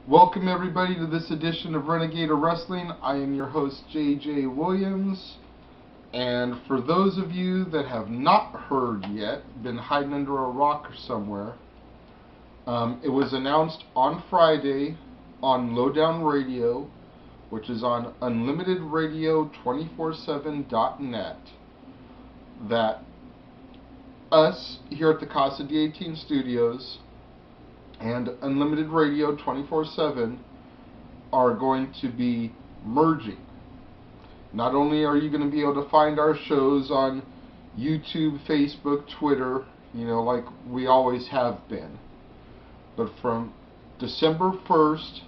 Welcome everybody to this edition of Renegade Wrestling. I am your host JJ Williams, and for those of you that have not heard yet, been hiding under a rock somewhere, it was announced on Friday on Lowdown Radio, which is on unlimitedradio247.net, that us here at the Casa D18 Studios and Unlimited Radio 24/7 are going to be merging. Not only are you going to be able to find our shows on YouTube, Facebook, Twitter, like we always have been, but from December 1st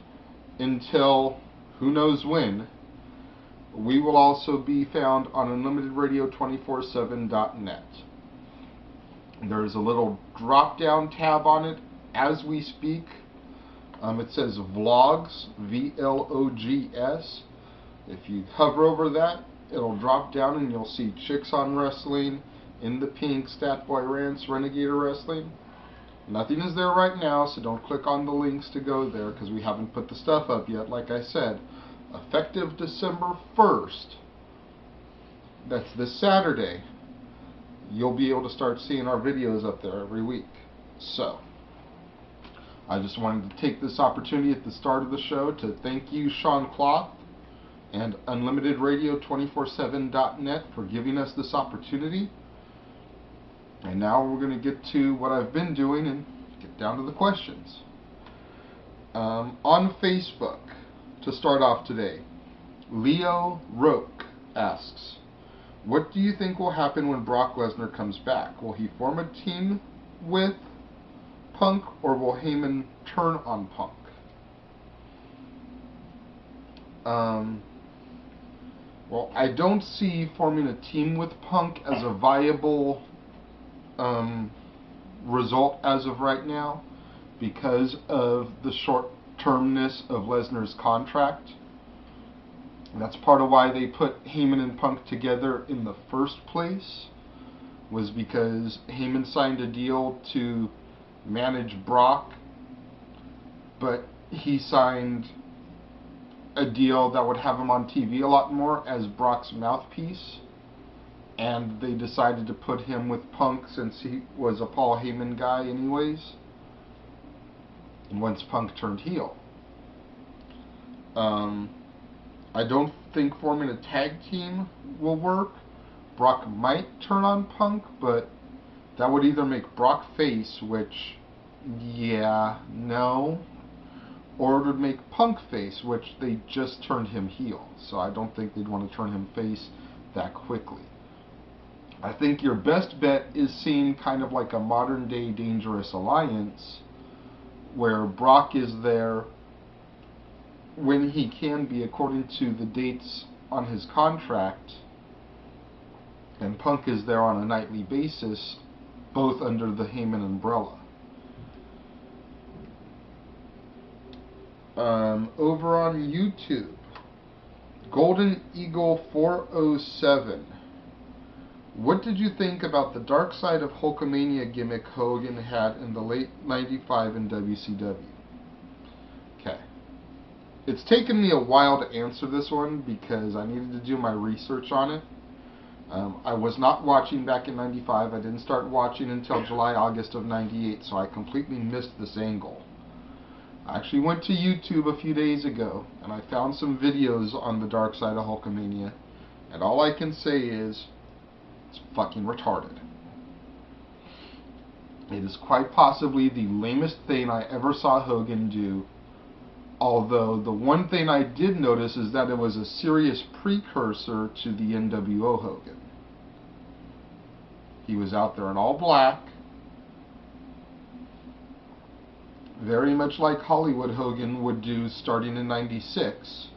until who knows when, we will also be found on unlimitedradio247.net. There's a little drop-down tab on it as we speak. It says Vlogs, VLOGS. If you hover over that, it'll drop down and you'll see Chicks on Wrestling, In the Pink, Statboy Rants, Renegade Wrestling. Nothing is there right now, so don't click on the links to go there because we haven't put the stuff up yet. Like I said, effective December 1st, that's this Saturday, you'll be able to start seeing our videos up there every week. So I just wanted to take this opportunity at the start of the show to thank you, Sean Cloth, and UnlimitedRadio247.net for giving us this opportunity. And now we're going to get to what I've been doing and get down to the questions. On Facebook, to start off today, Leo Roque asks, what do you think will happen when Brock Lesnar comes back? Will he form a team with Punk, or will Heyman turn on Punk? Well, I don't see forming a team with Punk as a viable result as of right now because of the short-termness of Lesnar's contract. And that's part of why they put Heyman and Punk together in the first place, was because Heyman signed a deal to manage Brock, but he signed a deal that would have him on TV a lot more as Brock's mouthpiece, and they decided to put him with Punk since he was a Paul Heyman guy anyways, and once Punk turned heel. I don't think forming a tag team will work. Brock might turn on Punk, but that would either make Brock face, which, no, or it would make Punk face, which they just turned him heel. So I don't think they'd want to turn him face that quickly. I think your best bet is seeing kind of like a modern day Dangerous Alliance, where Brock is there when he can be according to the dates on his contract, and Punk is there on a nightly basis, both under the Heyman umbrella. Over on YouTube, Golden Eagle 407. What did you think about the Dark Side of Hulkamania gimmick Hogan had in the late '95 in WCW? Okay. It's taken me a while to answer this one because I needed to do my research on it. I was not watching back in '95. I didn't start watching until July, August of '98, so I completely missed this angle. I actually went to YouTube a few days ago, and I found some videos on the Dark Side of Hulkamania, and all I can say is, it's fucking retarded. It is quite possibly the lamest thing I ever saw Hogan do, although the one thing I did notice is that it was a serious precursor to the NWO Hogan. He was out there in all black, very much like Hollywood Hogan would do starting in '96.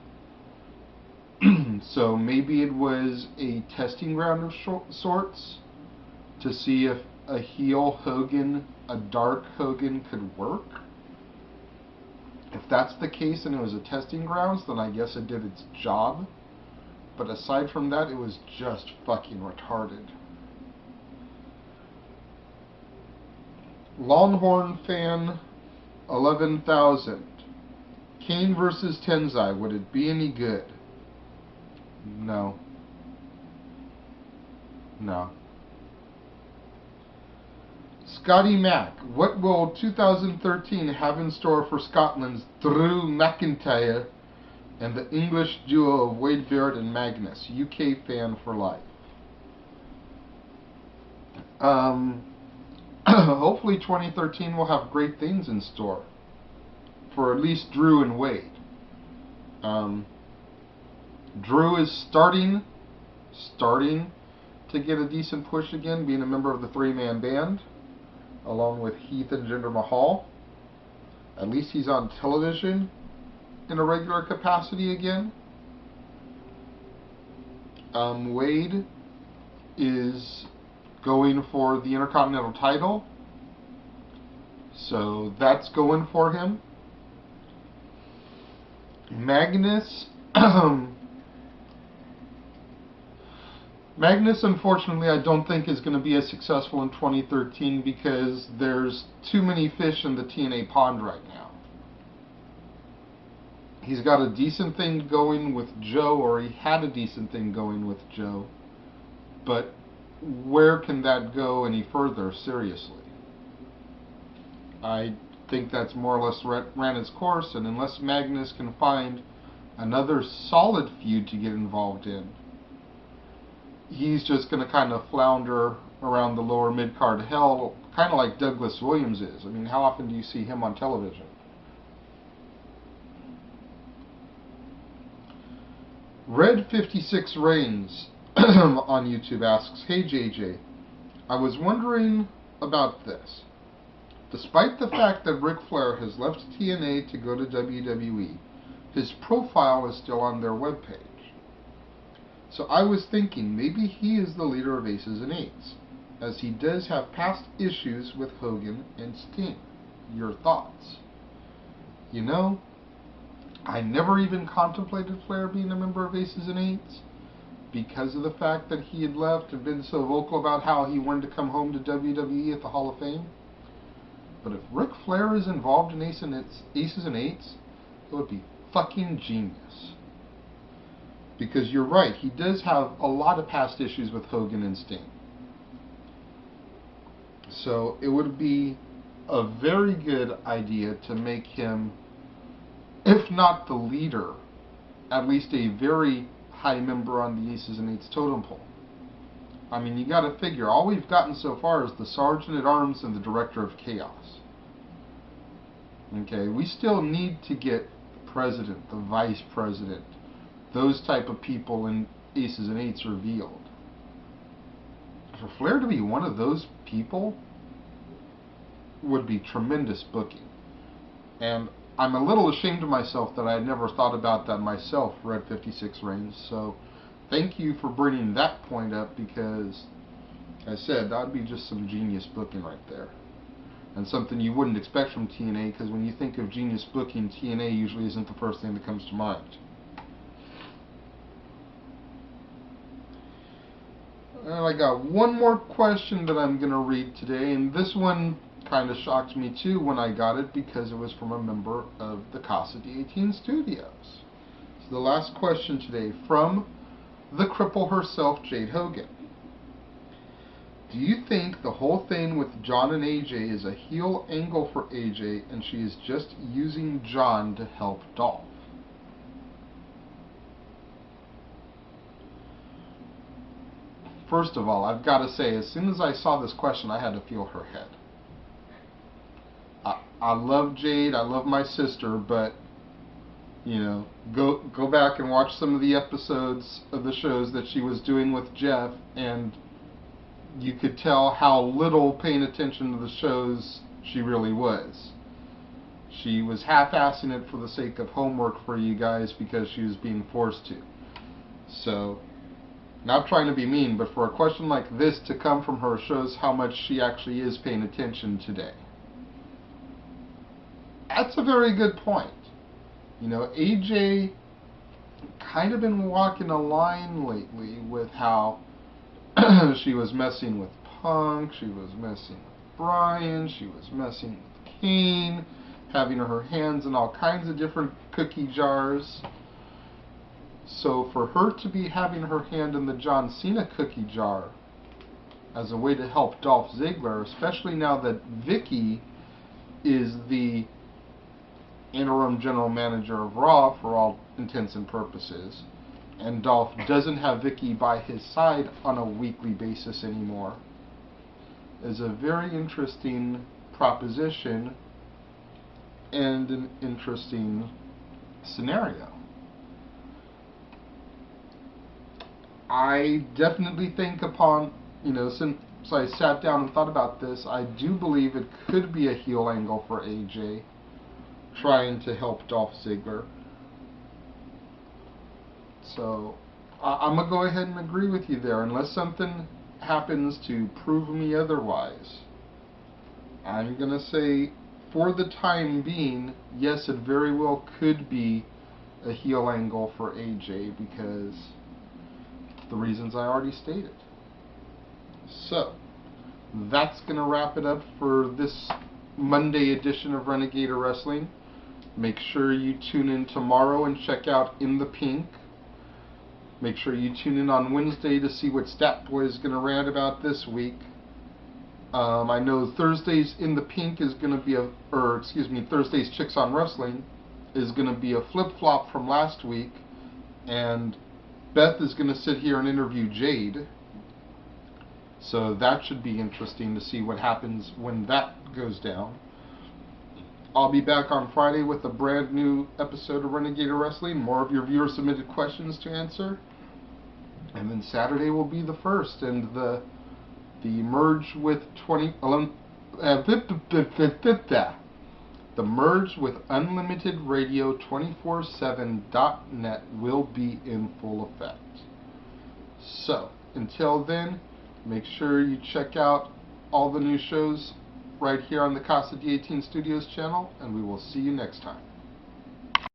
So maybe it was a testing ground of sorts to see if a heel Hogan, a dark Hogan, could work. If that's the case and it was a testing grounds, then I guess it did its job. But aside from that, it was just fucking retarded. Longhorn fan 11,000. Kane versus Tenzai, would it be any good? No. No. Scotty Mack, what will 2013 have in store for Scotland's Drew McIntyre and the English duo of Wade Barrett and Magnus? UK fan for life. Hopefully 2013 will have great things in store for at least Drew and Wade. Drew is starting to get a decent push again, being a member of the three-man band, along with Heath and Jinder Mahal. At least he's on television in a regular capacity again. Wade is going for the Intercontinental title, so that's going for him. Magnus, Magnus, unfortunately, I don't think is going to be as successful in 2013 because there's too many fish in the TNA pond right now. He's got a decent thing going with Joe, or he had a decent thing going with Joe, but where can that go any further, seriously? I think that's more or less ran its course, and unless Magnus can find another solid feud to get involved in, he's just going to kind of flounder around the lower mid-card hell, kind of like Douglas Williams is. I mean, how often do you see him on television? Red 56 Reigns on YouTube asks, "Hey JJ, I was wondering about this. Despite the fact that Ric Flair has left TNA to go to WWE, his profile is still on their webpage. So I was thinking maybe he is the leader of Aces and Eights, as he does have past issues with Hogan and Sting. Your thoughts?" You know, I never even contemplated Flair being a member of Aces and Eights because of the fact that he had left and been so vocal about how he wanted to come home to WWE at the Hall of Fame. But if Ric Flair is involved in Aces and Eights, it would be fucking genius. Because you're right, he does have a lot of past issues with Hogan and Sting. So it would be a very good idea to make him, if not the leader, at least a very high member on the Aces and Eights totem pole. I mean, you gotta figure, all we've gotten so far is the Sergeant at Arms and the Director of Chaos. Okay, we still need to get the President, the Vice President, those type of people in Aces and Eights revealed. For Flair to be one of those people would be tremendous booking. And I'm a little ashamed of myself that I had never thought about that myself, Red 56 Reigns. So thank you for bringing that point up, because I said that would be just some genius booking right there. And something you wouldn't expect from TNA, because when you think of genius booking, TNA usually isn't the first thing that comes to mind. And I got one more question that I'm going to read today, and this one kind of shocked me too when I got it, because it was from a member of the Casa D18 Studios. So the last question today from the cripple herself, Jade Hogan. Do you think the whole thing with John and AJ is a heel angle for AJ, and she is just using John to help Dolph? First of all, I've got to say, as soon as I saw this question, I had to feel her head. I love Jade, I love my sister, but, you know, go back and watch some of the episodes of the shows that she was doing with Jeff, and you could tell how little paying attention to the shows she really was. She was half-assing it for the sake of homework for you guys because she was being forced to. So, not trying to be mean, but for a question like this to come from her shows how much she actually is paying attention today. That's a very good point. You know, AJ kind of been walking a line lately with how she was messing with Punk, she was messing with Bryan, she was messing with Kane, having her hands in all kinds of different cookie jars. So for her to be having her hand in the John Cena cookie jar as a way to help Dolph Ziggler, especially now that Vicky is the interim general manager of Raw for all intents and purposes, and Dolph doesn't have Vicky by his side on a weekly basis anymore, is a very interesting proposition and an interesting scenario. I definitely think upon, since I sat down and thought about this, I do believe it could be a heel angle for AJ trying to help Dolph Ziggler. So I'm going to go ahead and agree with you there, unless something happens to prove me otherwise. I'm going to say, for the time being, yes, it very well could be a heel angle for AJ because the reasons I already stated. So, that's going to wrap it up for this Monday edition of Renegade Wrestling. Make sure you tune in tomorrow and check out In the Pink. Make sure you tune in on Wednesday to see what Stat Boy is going to rant about this week. I know Thursday's In the Pink is going to be Thursday's Chicks on Wrestling is going to be a flip-flop from last week, and Beth is going to sit here and interview Jade. So that should be interesting to see what happens when that goes down. I'll be back on Friday with a brand new episode of Renegade Wrestling, more of your viewer submitted questions to answer. And then Saturday will be the first, and the merge with the merge with Unlimited Radio 247.net will be in full effect. So, until then, make sure you check out all the new shows right here on the Casa D18 Studios channel, and we will see you next time.